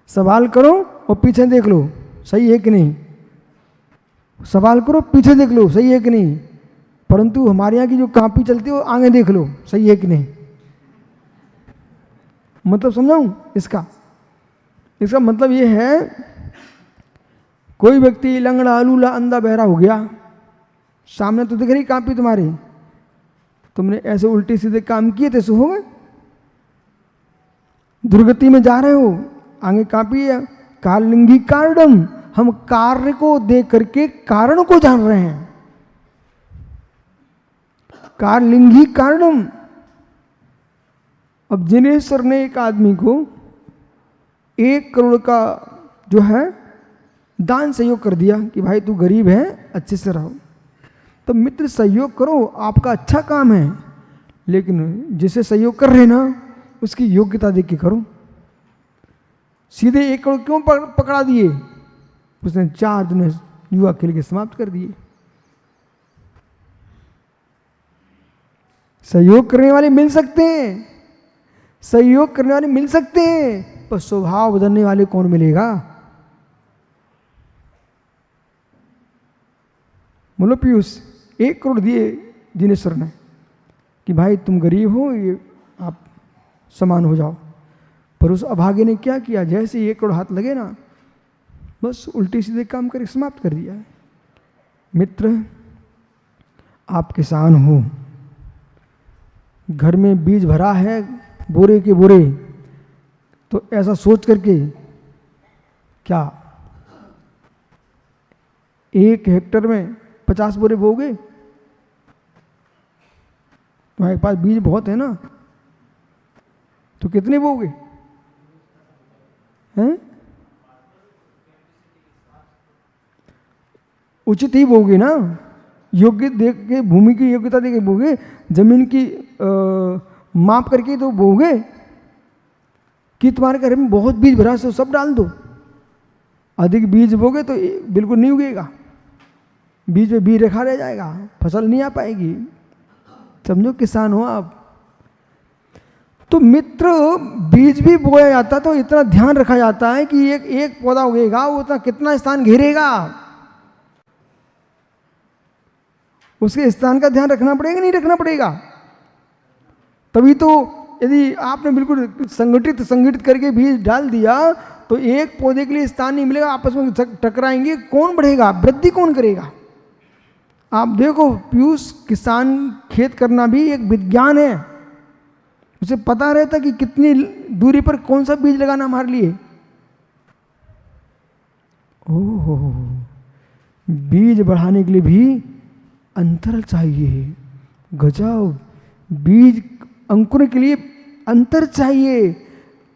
सवाल करो और पीछे देख लो सही है कि नहीं, सवाल करो पीछे देख लो सही है कि नहीं, परंतु हमारे यहाँ की जो कॉपी चलती है वो आगे देख लो सही है कि नहीं। मतलब समझाऊं इसका, इसका मतलब ये है कोई व्यक्ति लंगड़ा लूला अंधा बहरा हो गया, सामने तो दिख रही कॉपी तुम्हारी, तुमने ऐसे उल्टे सीधे काम किए थे, सो हो गए, दुर्गति में जा रहे हो, आगे कॉपी है कालिंगी कारणम, हम कार्य को देख करके कारण को जान रहे हैं, कालिंगी कारणम। अब जिनेश्वर ने एक आदमी को 1 करोड़ का जो है दान सहयोग कर दिया कि भाई तू गरीब है अच्छे से रहो, तो मित्र सहयोग करो, आपका अच्छा काम है, लेकिन जिसे सहयोग कर रहे ना उसकी योग्यता देख के करो। सीधे 1 करोड़ क्यों पकड़ा दिए, उसने 4 दिन युवा खेल के समाप्त कर दिए। सहयोग करने वाले मिल सकते हैं, सहयोग करने वाले मिल सकते हैं, पर स्वभाव बदलने वाले कौन मिलेगा। बोलो पीयूष 1 करोड़ दिए जिनेश्वर ने कि भाई तुम गरीब हो, ये आप समान हो जाओ, पर उस अभागे ने क्या किया, जैसे 1 करोड़ हाथ लगे ना बस उल्टी सीधे काम करके समाप्त कर दिया। मित्र आप किसान हो, घर में बीज भरा है बोरे के बोरे, तो ऐसा सोच करके क्या 1 हेक्टर में 50 बोरे बोगे, तुम्हारे पास बीज बहुत है ना, तो कितने बोगे हैं, उचित ही बोगे ना, योग्य देख के, भूमि की योग्यता देख के बोगे, जमीन की माप करके तो बोगे कि तुम्हारे घर में बहुत बीज भरा है सब डाल दो। अधिक बीज बोगे तो बिल्कुल नहीं उगेगा, बीज पे बीज रखा रह जाएगा, फसल नहीं आ पाएगी। समझो किसान हो आप। तो मित्र बीज भी बोया जाता तो इतना ध्यान रखा जाता है कि एक पौधा उगेगा वो उतना कितना स्थान घेरेगा, उसके स्थान का ध्यान रखना पड़ेगा नहीं रखना पड़ेगा। तभी तो यदि आपने बिल्कुल संगठित करके बीज डाल दिया तो एक पौधे के लिए स्थान नहीं मिलेगा, आपस में टकराएंगे, कौन बढ़ेगा, वृद्धि कौन करेगा। आप देखो पीयूष, किसान खेत करना भी एक विज्ञान है, उसे पता रहता कि कितनी दूरी पर कौन सा बीज लगाना हमारे लिए। ओहो, बीज बढ़ाने के लिए भी अंतर चाहिए, गजब, बीज अंकुर के लिए अंतर चाहिए,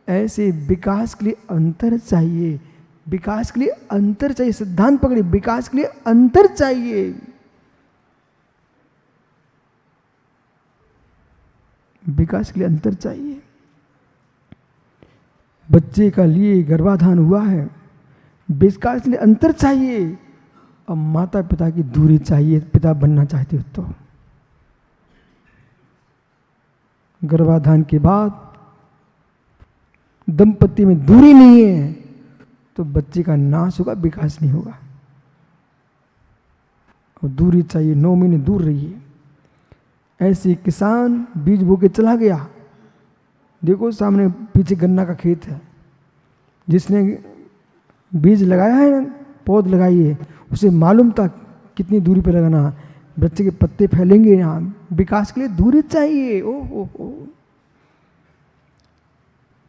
ऐसे विकास के लिए अंतर चाहिए, विकास के लिए अंतर चाहिए, सिद्धांत पकड़े, विकास के लिए अंतर चाहिए। विकास के लिए अंतर चाहिए। बच्चे का लिए गर्भाधान हुआ है, विकास के लिए अंतर चाहिए। अब माता पिता की दूरी चाहिए, पिता बनना चाहते हो तो गर्भाधान के बाद दंपति में दूरी नहीं है तो बच्चे का नाश होगा, विकास नहीं होगा। और दूरी चाहिए, 9 महीने दूर रहिए। ऐसे किसान बीज बो के चला गया, देखो सामने पीछे गन्ना का खेत है, जिसने बीज लगाया है, पौध लगाई है, उसे मालूम था कितनी दूरी पर लगाना, बच्चे के पत्ते फैलेंगे यहाँ, विकास के लिए दूरी चाहिए। ओ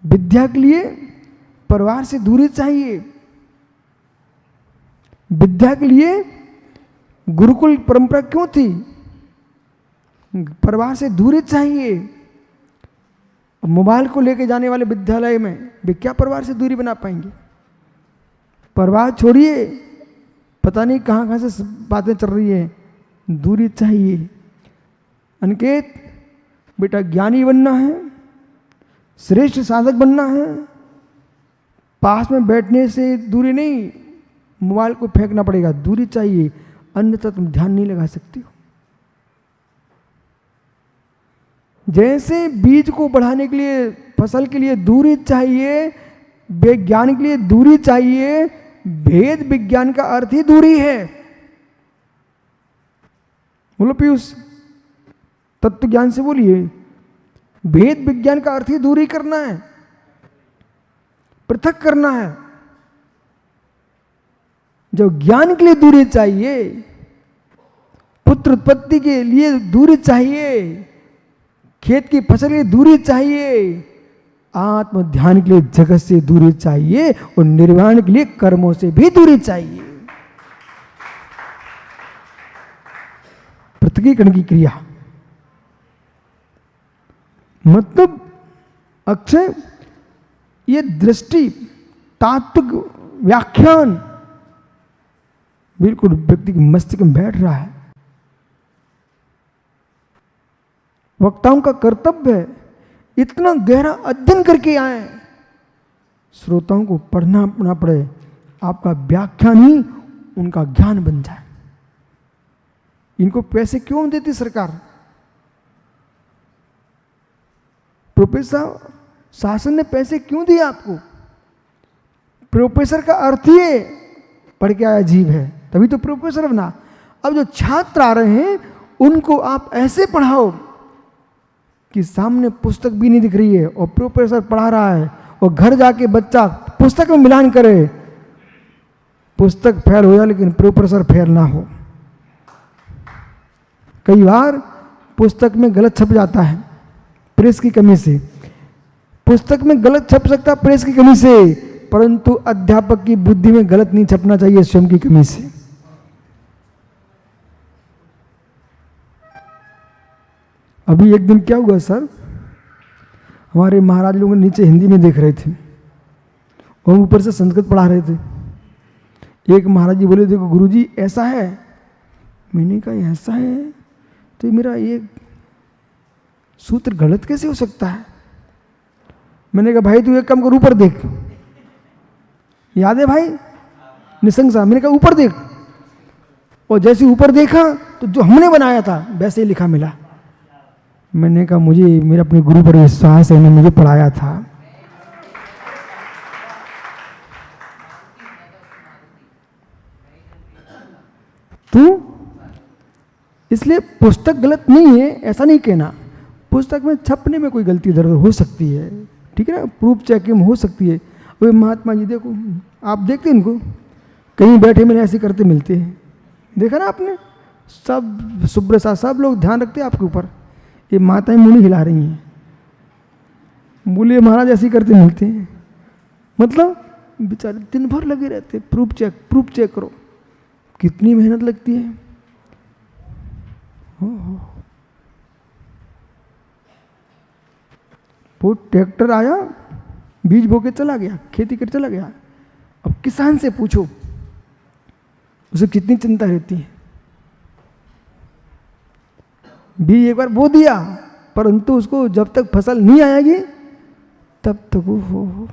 विद्या के लिए परिवार से दूरी चाहिए, विद्या के लिए गुरुकुल परंपरा क्यों थी, परिवार से दूरी चाहिए। मोबाइल को लेके जाने वाले विद्यालय में वे क्या परिवार से दूरी बना पाएंगे। परिवार छोड़िए, पता नहीं कहाँ कहाँ से बातें चल रही है, दूरी चाहिए। अनिकेत बेटा, ज्ञानी बनना है, श्रेष्ठ साधक बनना है, पास में बैठने से दूरी नहीं, मोबाइल को फेंकना पड़ेगा, दूरी चाहिए, अन्यथा तुम ध्यान नहीं लगा सकते हो। जैसे बीज को बढ़ाने के लिए, फसल के लिए दूरी चाहिए, विज्ञान के लिए दूरी चाहिए। भेद विज्ञान का अर्थ ही दूरी है। बोलो पीयूष, तत्व ज्ञान से बोलिए। भेद विज्ञान का अर्थ ही दूरी करना है, पृथक करना है। जो ज्ञान के लिए दूरी चाहिए, पुत्र उत्पत्ति के लिए दूरी चाहिए, खेत की फसल के लिए दूरी चाहिए, आत्म ध्यान के लिए जगत से दूरी चाहिए, और निर्वाण के लिए कर्मों से भी दूरी चाहिए। पृथकीकरण की क्रिया मतलब अक्षय, ये दृष्टि, तात्विक व्याख्यान बिल्कुल व्यक्ति के मस्तिष्क में बैठ रहा है। वक्ताओं का कर्तव्य है इतना गहरा अध्ययन करके आए, श्रोताओं को पढ़ना ना पड़े, आपका व्याख्यान ही उनका ज्ञान बन जाए। इनको पैसे क्यों देती सरकार? प्रोफेसर, शासन ने पैसे क्यों दिए आपको? प्रोफेसर का अर्थ ही पढ़ के आया जीव है, तभी तो प्रोफेसर बना। अब जो छात्र आ रहे हैं उनको आप ऐसे पढ़ाओ कि सामने पुस्तक भी नहीं दिख रही है और प्रोफेसर पढ़ा रहा है, और घर जाके बच्चा पुस्तक में मिलान करे, पुस्तक फेल हो जाए लेकिन प्रोफेसर फेल ना हो। कई बार पुस्तक में गलत छप जाता है प्रेस की कमी से, पुस्तक में गलत छप सकता है प्रेस की कमी से, परंतु अध्यापक की बुद्धि में गलत नहीं छपना चाहिए स्वयं की कमी से। अभी एक दिन क्या हुआ सर, हमारे महाराज लोग नीचे हिंदी में देख रहे थे और ऊपर से संस्कृत पढ़ा रहे थे। एक महाराज जी बोले देखो गुरुजी ऐसा है, मैंने कहा ऐसा है तो मेरा ये सूत्र गलत कैसे हो सकता है? मैंने कहा भाई तू एक काम कर, ऊपर देख। याद है भाई निसंग साहब? मैंने कहा ऊपर देख, और जैसे ऊपर देखा तो जो हमने बनाया था वैसे ही लिखा मिला। मैंने कहा मुझे मेरे अपने गुरु पर विश्वास है, उन्होंने मुझे पढ़ाया था। तो इसलिए पुस्तक गलत नहीं है ऐसा नहीं कहना, पुस्तक में छपने में कोई गलती दर्द हो सकती है, ठीक है ना, प्रूफ चेकिंग हो सकती है। वे महात्मा जी देखो, आप देखते हैं इनको कहीं बैठे मैंने ऐसे करते मिलते हैं, देखा ना आपने? सब सुब्रसा सब लोग ध्यान रखते हैं आपके ऊपर। ये माताएं मुंह हिला रही हैं, बोले महाराज ऐसे करते मिलते हैं, मतलब बेचारे दिन भर लगे रहते, प्रूफ चेक करो, कितनी मेहनत लगती है। वो ट्रैक्टर आया, बीज बो के चला गया, खेती कर चला गया। अब किसान से पूछो उसे कितनी चिंता रहती है। बीज एक बार बो दिया, परंतु उसको जब तक फसल नहीं आएगी तब तक वो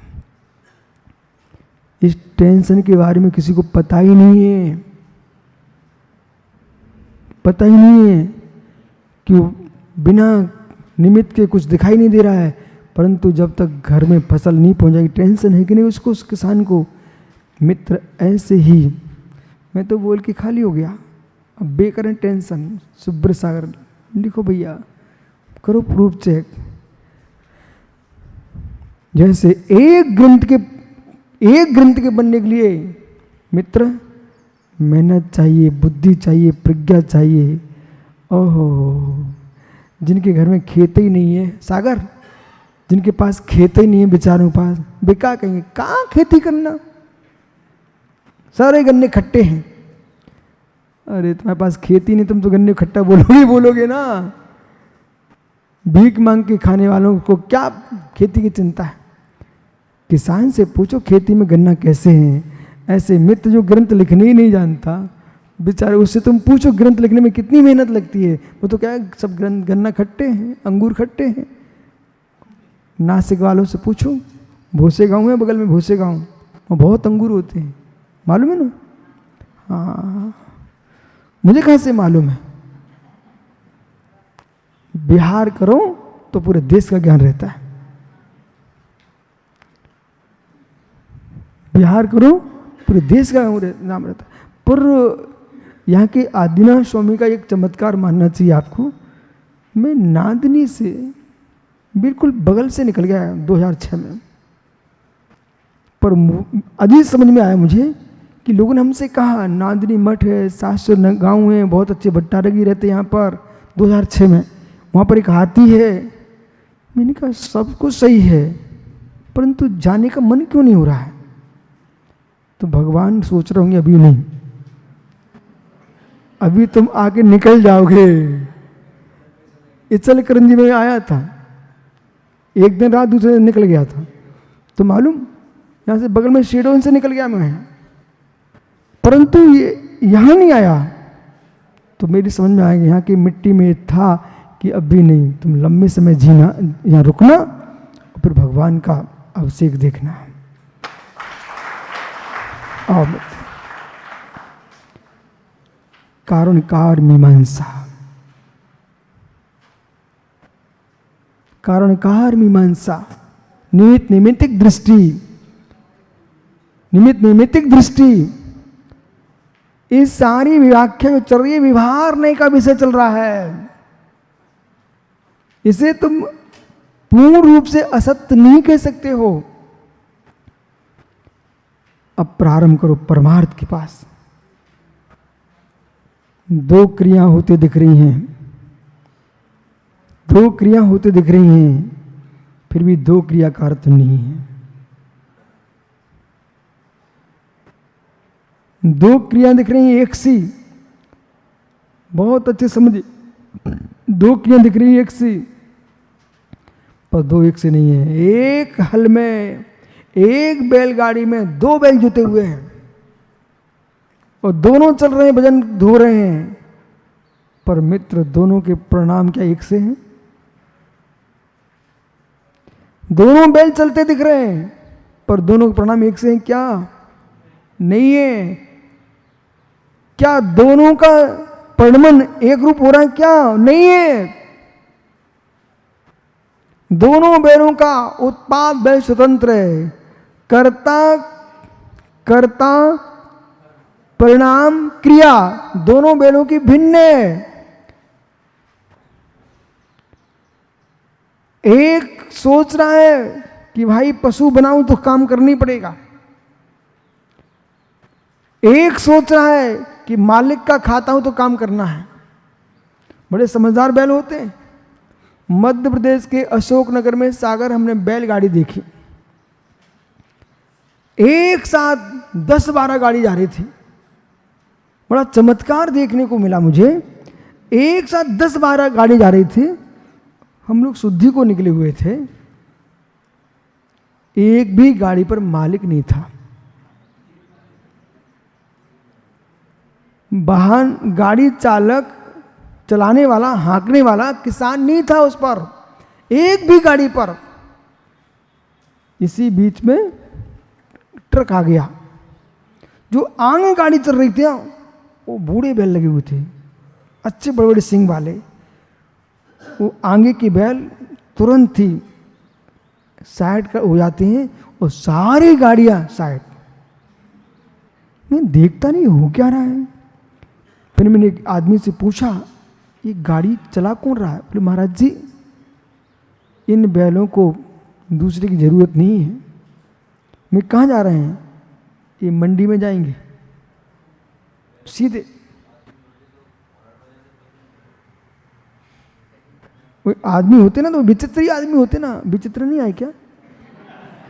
इस टेंशन के बारे में किसी को पता ही नहीं है, पता ही नहीं है कि बिना निमित्त के कुछ दिखाई नहीं दे रहा है, परंतु जब तक घर में फसल नहीं पहुंच जाएगी टेंशन है कि नहीं उसको, उस किसान को। मित्र ऐसे ही मैं तो बोल के खाली हो गया, अब बेकरें टेंशन। सुब्र सागर लिखो भैया, करो प्रूफ चेक। जैसे एक ग्रंथ के बनने के लिए मित्र मेहनत चाहिए, बुद्धि चाहिए, प्रज्ञा चाहिए। ओहो, जिनके घर में खेत ही नहीं है सागर, जिनके पास खेत ही नहीं है बेचारों के पास, वे क्या कहेंगे, कहाँ खेती करना, सारे गन्ने खट्टे हैं। अरे तुम्हारे पास खेती नहीं, तुम तो गन्ने खट्टा बोलोगे ना। भीख मांग के खाने वालों को क्या खेती की चिंता है? किसान से पूछो खेती में गन्ना कैसे है। ऐसे मित्र जो ग्रंथ लिखने ही नहीं जानता बेचारे, उससे तुम पूछो ग्रंथ लिखने में कितनी मेहनत लगती है। वो तो क्या है, सब गन्ना खट्टे हैं, अंगूर खट्टे हैं। नासिक वालों से पूछो, भूसे गांव है बगल में, भूसे गांव, वो बहुत अंगूर होते हैं, मालूम है ना? हाँ, मुझे कहाँ से मालूम है? बिहार करो तो पूरे देश का ज्ञान रहता है। बिहार करो पूरे देश का नाम रहता। पर यहाँ के आदिनाथ स्वामी का एक चमत्कार मानना चाहिए आपको। मैं नांदनी से बिल्कुल बगल से निकल गया 2006 में, पर अभी समझ में आया मुझे कि लोगों ने हमसे कहा नांदनी मठ है, शास्त्र गाँव है, बहुत अच्छे भट्टारगी रहते यहाँ पर। 2006 में वहाँ पर एक हाथी है। मैंने कहा सब कुछ सही है, परंतु जाने का मन क्यों नहीं हो रहा है? तो भगवान सोच रहे होंगे अभी नहीं, अभी तुम आके निकल जाओगे। इचल करंजी में आया था, एक दिन रात दूसरे दिन निकल गया था। तो मालूम यहाँ से बगल में शेडोन से निकल गया मैं, परंतु ये यहाँ नहीं आया। तो मेरी समझ में आएगा यहाँ की मिट्टी में था कि अभी नहीं, तुम लंबे समय जीना, यहाँ रुकना और फिर भगवान का अभिषेक देखना। कारणकार मीमांसा, कारणकार मीमांसा, निमित्त नैमित्तिक दृष्टि, निमित्त नैमित्तिक दृष्टि, इस सारी व्याख्या चल रही है। व्यवहार का विषय चल रहा है। इसे तुम पूर्ण रूप से असत्य नहीं कह सकते हो। अब प्रारंभ करो परमार्थ के पास। दो क्रिया होते दिख रही हैं, दो क्रिया होते दिख रही हैं, फिर भी दो क्रिया का अर्थ नहीं है। दो क्रिया दिख रही हैं एक सी, बहुत अच्छे समझिए। दो क्रिया दिख रही है एक सी, पर दो एक से नहीं है। एक हल में, एक बैलगाड़ी में दो बैल जुते हुए हैं और दोनों चल रहे हैं, वजन धो रहे हैं, पर मित्र दोनों के परिणाम क्या एक से हैं? दोनों बैल चलते दिख रहे हैं, पर दोनों के परिणाम एक से हैं क्या? नहीं है। क्या दोनों का परिणमन एक रूप हो रहा है क्या? नहीं है। दोनों बैलों का उत्पाद बैल स्वतंत्र है, कर्ता कर्ता परिणाम क्रिया दोनों बैलों की भिन्न है। एक सोच रहा है कि भाई पशु बनाऊं तो काम करनी पड़ेगा, एक सोच रहा है कि मालिक का खाता हूं तो काम करना है। बड़े समझदार बैल होते हैं। मध्य प्रदेश के अशोकनगर में सागर हमने बैलगाड़ी देखी, एक साथ 10-12 गाड़ी जा रही थी। बड़ा चमत्कार देखने को मिला मुझे। एक साथ 10-12 गाड़ी जा रही थी। हम लोग शुद्धि को निकले हुए थे, एक भी गाड़ी पर मालिक नहीं था। वाहन गाड़ी चालक, चलाने वाला, हाँकने वाला किसान नहीं था उस पर, एक भी गाड़ी पर। इसी बीच में ट्रक आ गया। जो आगे गाड़ी चल रही थी वो बूढ़े बैल लगे हुए थे, अच्छे बड़े बड़े सींग वाले। वो आगे की बैल तुरंत ही साइड का हो जाते हैं और सारी गाड़ियां साइड। मैं देखता नहीं हो क्या रहा है। फिर मैंने एक आदमी से पूछा ये गाड़ी चला कौन रहा है? बोले महाराज जी इन बैलों को दूसरे की जरूरत नहीं है। मैं कहाँ जा रहे हैं? ये मंडी में जाएंगे सीधे। वो आदमी होते ना तो विचित्र आदमी होते ना, विचित्र नहीं आए क्या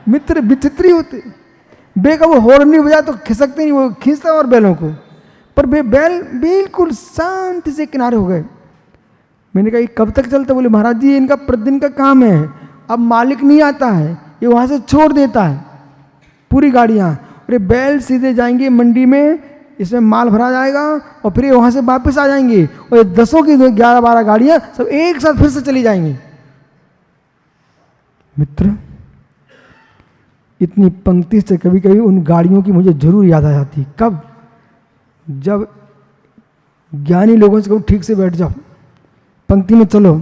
मित्र? विचित्र ही होते। बे का वो हॉर्न नहीं बजा तो खिसकते नहीं, वो खींचता और बैलों को। पर बैल बिल्कुल शांति से किनारे हो गए। मैंने कहा ये कब तक चलता? बोले महाराज जी इनका प्रतिदिन का काम है, अब मालिक नहीं आता है, ये वहाँ से छोड़ देता है पूरी गाड़ियाँ। अरे बैल सीधे जाएंगे मंडी में, इसमें माल भरा जाएगा और फिर वहाँ से वापस आ जाएंगे और ये 10 की 11-12 गाड़ियाँ सब एक साथ फिर से चली जाएंगी। मित्र इतनी पंक्ति से कभी कभी उन गाड़ियों की मुझे जरूर याद आ जाती। कब? जब ज्ञानी लोगों से कहूँ ठीक से बैठ जाओ, पंक्ति में चलो,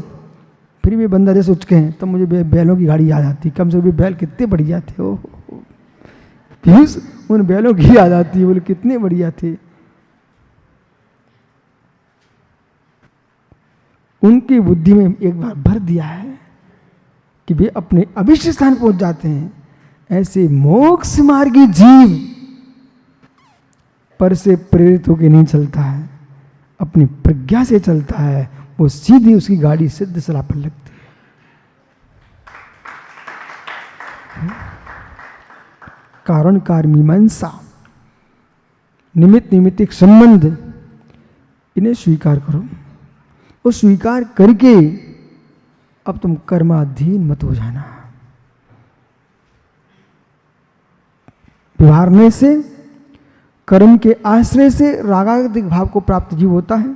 फिर भी बंदा जैसे उचके हैं, तब मुझे बैलों की गाड़ी याद आती। कम से कम बैल कितने बढ़िया थे। ओ पीयूष उन बैलों की याद आती है, बोले कितने बढ़िया थे। उनकी बुद्धि में एक बार भर दिया है कि वे अपने अभिष्ट स्थान पहुंच जाते हैं। ऐसे मोक्ष मार्गी जीव पर से प्रेरित होकर नहीं चलता है, अपनी प्रज्ञा से चलता है, वो सीधी उसकी गाड़ी सिद्ध सलाह पर लगती है। कारण कार्य मीमांसा, निमित्त निमित्तिक संबंध, इन्हें स्वीकार करो। वो स्वीकार करके अब तुम कर्माधीन मत हो जाना। व्यवहारने से, कर्म के आश्रय से रागादिक भाव को प्राप्त जीव होता है,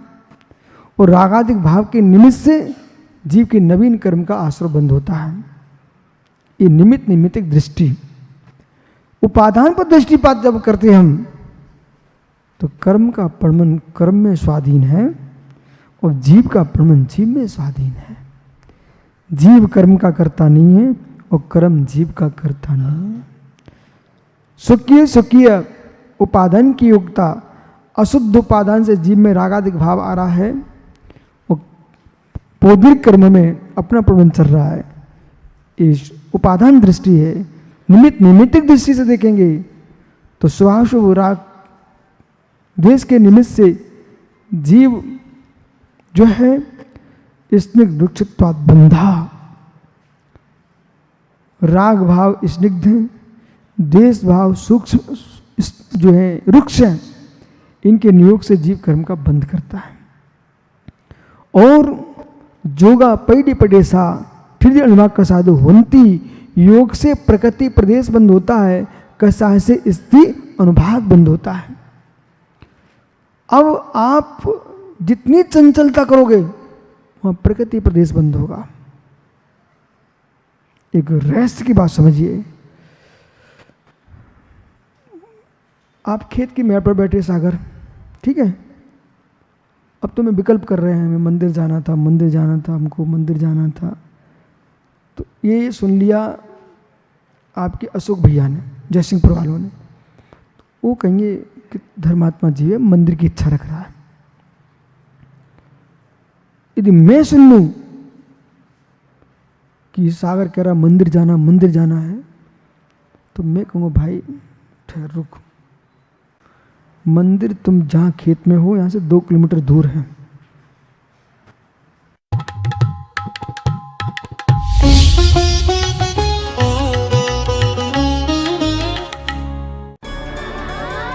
और रागादिक भाव के निमित्त से जीव के नवीन कर्म का आश्रय बंद होता है। ये निमित्त निमित्तिक दृष्टि, उपादान पर दृष्टिपात जब करते हम तो कर्म का प्रमाण कर्म में स्वाधीन है और जीव का प्रमाण जीव में स्वाधीन है। जीव कर्म का कर्ता नहीं है और कर्म जीव का कर्ता नहीं है। स्वकीय स्वकीय उपादान की योग्यता, अशुद्ध उपादान से जीव में रागादिक भाव आ रहा है और पौद्रिक कर्म में अपना प्रबंध चल रहा है। इस उपादान दृष्टि है। निमित्त निमित्तिक दृष्टि से देखेंगे तो स्वाशुभ राग द्वेष के निमित्त से जीव जो है स्निग्ध वृक्षत्वात् बंधा, राग भाव स्निग्ध है, द्वेष भाव सूक्ष्म जो है रुक्ष है, इनके नियोग से जीव कर्म का बंध करता है। और जोगा पैडी पडेसा फिर अनुभाग कसादु होंती, योग से प्रकृति प्रदेश बंद होता है, कसाय से स्थिति अनुभाग बंद होता है। अब आप जितनी चंचलता करोगे वहां प्रकृति प्रदेश बंद होगा। एक रहस्य की बात समझिए। आप खेत की मेड़ पर बैठे सागर, ठीक है, अब तो मैं विकल्प कर रहे हैं, हमें मंदिर जाना था, मंदिर जाना था, हमको मंदिर जाना था। तो ये सुन लिया आपके अशोक भैया ने, जयसिंहपुर वालों ने, वो कहेंगे कि धर्मात्मा जीव है, मंदिर की इच्छा रख रहा है। यदि मैं सुन लूं कि सागर कह रहा मंदिर जाना है, तो मैं कहूँगा भाई ठहर रुक, मंदिर तुम जहाँ खेत में हो यहाँ से 2 किलोमीटर दूर है।